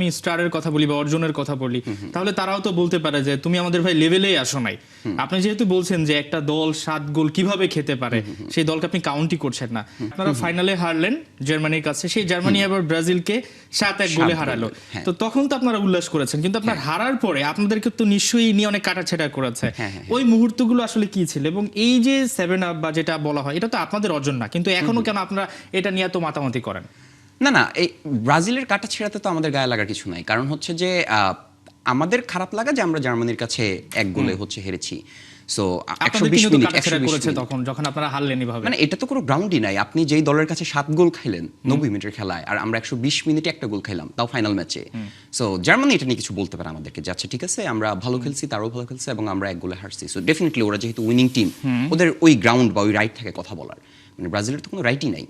আমি স্টারের কথা বলি বা অর্জনের কথা বলি, তাহলে তারাও তো বলতে পারে যে তুমি আমাদের ভাই লেভেলেই আসো নাই। আপনি যেহেতু বলছেন যে একটা দল 7 গোল কিভাবে খেতে পারে, সেই দলকে আপনি কাউন্টই করছেন না। আপনারা ফাইনালে হারলেন জার্মানির কাছে, সেই জার্মানি আবার ব্রাজিলকে 7-1 গোলে হারালো। তো তখন তো আপনারা উল্লাস করেছেন, কিন্তু আপনার হারার পরে আপনাদেরকে তো নিশ্চয়ই নিয়ে অনেক কাটাছেড়া করেছে। ওই মুহূর্তগুলো আসলে কি ছিল? এবং এই যে 7 আপ বা যেটা বলা হয়, এটা তো আপনাদের অর্জন না, কিন্তু এখনো কেন আপনারা এটা নিয়ে এত মাতামাতি করেন? না, এই ব্রাজিলের কাটা ছেঁড়াতে তো আমাদের গায়ে লাগার কিছু নাই। কারণ হচ্ছে যে আমাদের খারাপ লাগা যে আমরা জার্মানির কাছে 1 গোলে হচ্ছে হেরেছি। সো 120 মিনিট করেছে তখন যখন আপনারা হারলেন এভাবে। মানে এটা তো কোনো গ্রাউন্ডই নাই। আপনি যেই দলের কাছে 7 গোল খাইলেন 90 মিনিটের খেলায়, আর আমরা 120 মিনিটে একটা গোল খাইলাম, তাও ফাইনাল ম্যাচে। সো জার্মানি এটা নিয়ে কিছু বলতে পারে আমাদেরকে যে আচ্ছা ঠিক আছে, আমরা ভালো খেলছি, তারাও ভালো খেলছে, এবং আমরা 1 গোলে হারছি। সো ডেফিনেটলি ওরা যেহেতু উইনিং টিম, ওদের ওই গ্রাউন্ড বা ওই রাইট থাকে কথা বলার। মানে ব্রাজিলের তো কোনো রাইটই নাই।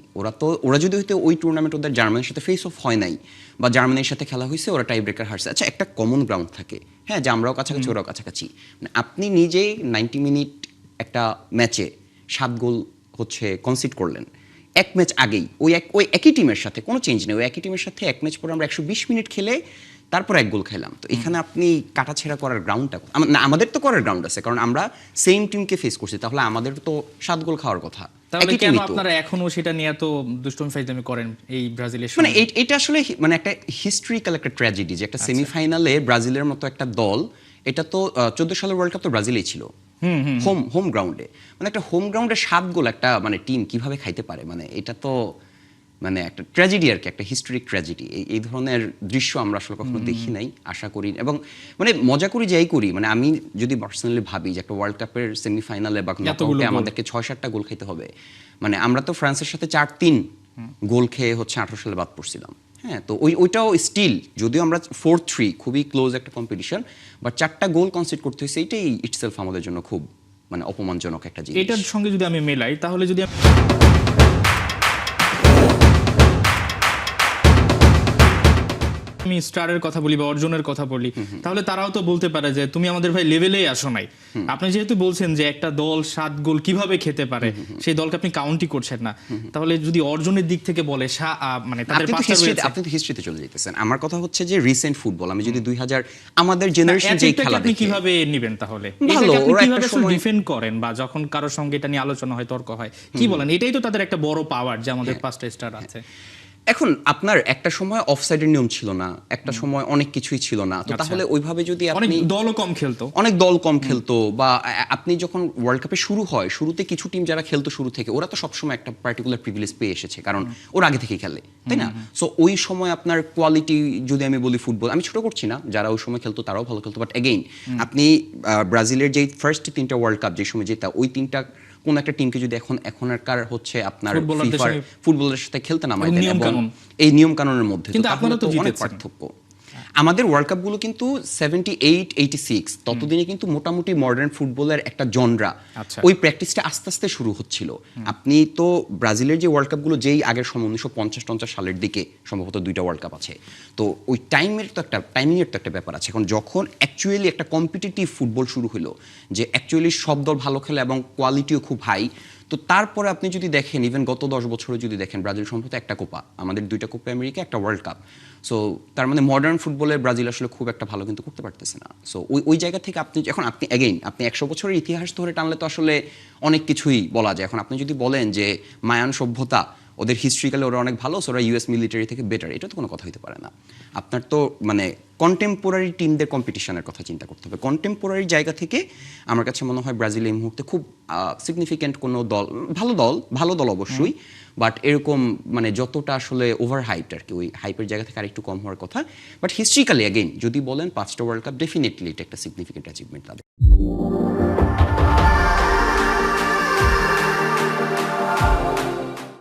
ওরা যদি হয়তো ওই টুর্নামেন্ট ওদের জার্মানির সাথে ফেস অফ হয় নাই, বা জার্মানির সাথে খেলা হয়েছে, ওরা টাই ব্রেকার হারছে, আচ্ছা একটা কমন গ্রাউন্ড থাকে, হ্যাঁ, যে আমরাও কাছাকাছি ওরাও কাছাকাছি। মানে আপনি নিজেই 90 মিনিট একটা ম্যাচে 7 গোল হচ্ছে কনসিড করলেন এক ম্যাচ আগেই, ওই একই টিমের সাথে, কোনো চেঞ্জ নেই, ওই একই টিমের সাথে এক ম্যাচ পরে আমরা 120 মিনিট খেলে তারপর 1 গোল খেলাম। তো এখানে আপনি কাটাছেঁড়া করার গ্রাউন্ডটা না, আমাদের তো করার গ্রাউন্ড আছে, কারণ আমরা সেম টিমকে ফেস করছি, তাহলে আমাদের তো 7 গোল খাওয়ার কথা। তাহলে কেন আপনারা এখনো সেটা নিয়ে তো দুষ্টুমি ফাইজলামি করেন এই ব্রাজিলের সাথে? মানে এটা আসলে মানে একটা হিস্ট্রিক্যাল একটা ট্র্যাজেডি যে একটা সেমিফাইনালে ব্রাজিলের মতো একটা দল, এটা তো 14 সালের ওয়ার্ল্ড কাপ তো ব্রাজিলেই ছিল, হোম গ্রাউন্ডে। মানে একটা হোম গ্রাউন্ডে 7 গোল একটা মানে টিম কিভাবে খাইতে পারে, মানে এটা তো মানে একটা ট্র্যাজেডি আর কি, একটা হিস্টোরিক ট্র্যাজেডি। এই ধরনের দৃশ্য আমরা আসলে কখনো দেখি নাই, আশা করি। এবং মানে মজা করি যাই করি, মানে আমি যদি পার্সোনালি ভাবি যে একটা ওয়ার্ল্ড কাপের সেমিফাইনালে বা নকআউটে আমাদেরকে 6-7টা গোল খেতে হবে, মানে আমরা তো ফ্রান্সের সাথে 4-3 গোল খেয়ে হচ্ছে 18 সালে বাদ পড়ছিলাম। হ্যাঁ, তো ওইটাও স্টিল, যদিও আমরা 4-3 খুবই ক্লোজ একটা কম্পিটিশন, বাট 4টা গোল কনসিড করতে হয়েছে, এইটাই ইটসেলফ আমাদের জন্য খুব মানে অপমানজনক একটা জিনিস। এটার সঙ্গে যদি আমি মেলাই, তাহলে যদি আমি স্টারের কথা বলি বা অর্জনের কথা বলি, তাহলে তারাও তো বলতে পারে যে তুমি আমাদের ভাই লেভেলেই আসো নাই। আপনি যেহেতু বলছেন যে একটা দল 7 গোল কিভাবে খেতে পারে, সেই দলকে আপনি কাউন্টই করছেন না। তাহলে যদি অর্জনের দিক থেকে বলে, মানে তাদের আপনি তো হিস্ট্রিতে চলে যেতেছেন। আমার কথা হচ্ছে যে রিসেন্ট ফুটবল, আমি যদি 2000 আমাদের জেনারেশন যেই খেলা আপনি কিভাবে নেবেন, তাহলে ভালো ওরা কিভাবে ডিফেন্ড করেন, বা যখন কারোর সঙ্গে এটা নিয়ে আলোচনা হয়, তর্ক হয়, কি বলেন? এটাই তো তাদের একটা বড় পাওয়ার যে আমাদের 5টা স্টার আছে। এখন আপনার একটা সময় অফসাইডের নিয়ম ছিল না, একটা সময় অনেক কিছুই ছিল না, তো তাহলে ওইভাবে যদি আপনি অনেক দল কম খেলতো, বা আপনি যখন ওয়ার্ল্ড কাপে শুরু হয়, শুরুতে কিছু টিম যারা খেলতো শুরু থেকে, ওরা তো সবসময় একটা পার্টিকুলার প্রিভিলেজ পেয়ে এসেছে, কারণ ওরা আগে থেকেই খেলে, তাই না? সো ওই সময় আপনার কোয়ালিটি, যদি আমি বলি ফুটবল, আমি ছোট করছি না, যারা ওই সময় খেলতো তারাও ভালো খেলতো, বাট এগেইন আপনি ব্রাজিলের যেই ফার্স্ট 3টা ওয়ার্ল্ড কাপ যে সময় জেতা, ওই 3টা কোন একটা টিমকে যদি এখনকার হচ্ছে আপনার ফিফার ফুটবলের সাথে খেলতে নামায় দেন, এবং এই নিয়ম কানুনের মধ্যে, কিন্তু আপনারা তো অনেক পার্থক্য। আমাদের ওয়ার্ল্ড কাপগুলো কিন্তু 78-86 ততদিনে কিন্তু মোটামুটি মডার্ন ফুটবলের একটা জনরা, ওই প্র্যাকটিসটা আস্তে আস্তে শুরু হচ্ছিল। আপনি তো ব্রাজিলের যে ওয়ার্ল্ড কাপগুলো যেই আগের সময় 1950-50 সালের দিকে সম্ভবত 2টা ওয়ার্ল্ড কাপ আছে, তো ওই টাইমিংয়ের তো একটা ব্যাপার আছে। এখন যখন অ্যাকচুয়ালি একটা কম্পিটিটিভ ফুটবল শুরু হলো, যে অ্যাকচুয়ালি সব দল ভালো খেলে এবং কোয়ালিটিও খুব হাই, তো তারপরে আপনি যদি দেখেন ইভেন গত 10 বছরে যদি দেখেন, ব্রাজিল সম্ভবত একটা কোপা, আমাদের 2টা কোপা আমেরিকা, একটা ওয়ার্ল্ড কাপ। সো তার মানে মডার্ন ফুটবলে ব্রাজিল আসলে খুব একটা ভালো কিন্তু করতে পারতেছে না। সো ওই জায়গা থেকে আপনি 100 বছরের ইতিহাস ধরে টানলে তো আসলে অনেক কিছুই বলা যায়। এখন আপনি যদি বলেন যে মায়ান সভ্যতা, ওদের হিস্ট্রিক্যালি ওরা অনেক ভালো, ওরা ইউএস মিলিটারি থেকে বেটার, এটা তো কোনো কথা হইতে পারে না। আপনার তো মানে কন্টেম্পোরারি টিমদের কম্পিটিশনের কথা চিন্তা করতে হবে। কন্টেম্পোরারি জায়গা থেকে আমার কাছে মনে হয় ব্রাজিল এই মুহূর্তে খুব সিগনিফিক্যান্ট কোনো দল, ভালো দল অবশ্যই, বাট এরকম মানে যতটা আসলে ওভার হাইপ আর কি, ওই হাইপের জায়গা থেকে আরেকটু কম হওয়ার কথা। বাট হিস্ট্রিক্যালি অ্যাগেইন যদি বলেন 5টা ওয়ার্ল্ড কাপ, ডেফিনেটলি এটা একটা সিগনিফিক্যান্ট অ্যাচিভমেন্ট তাদের।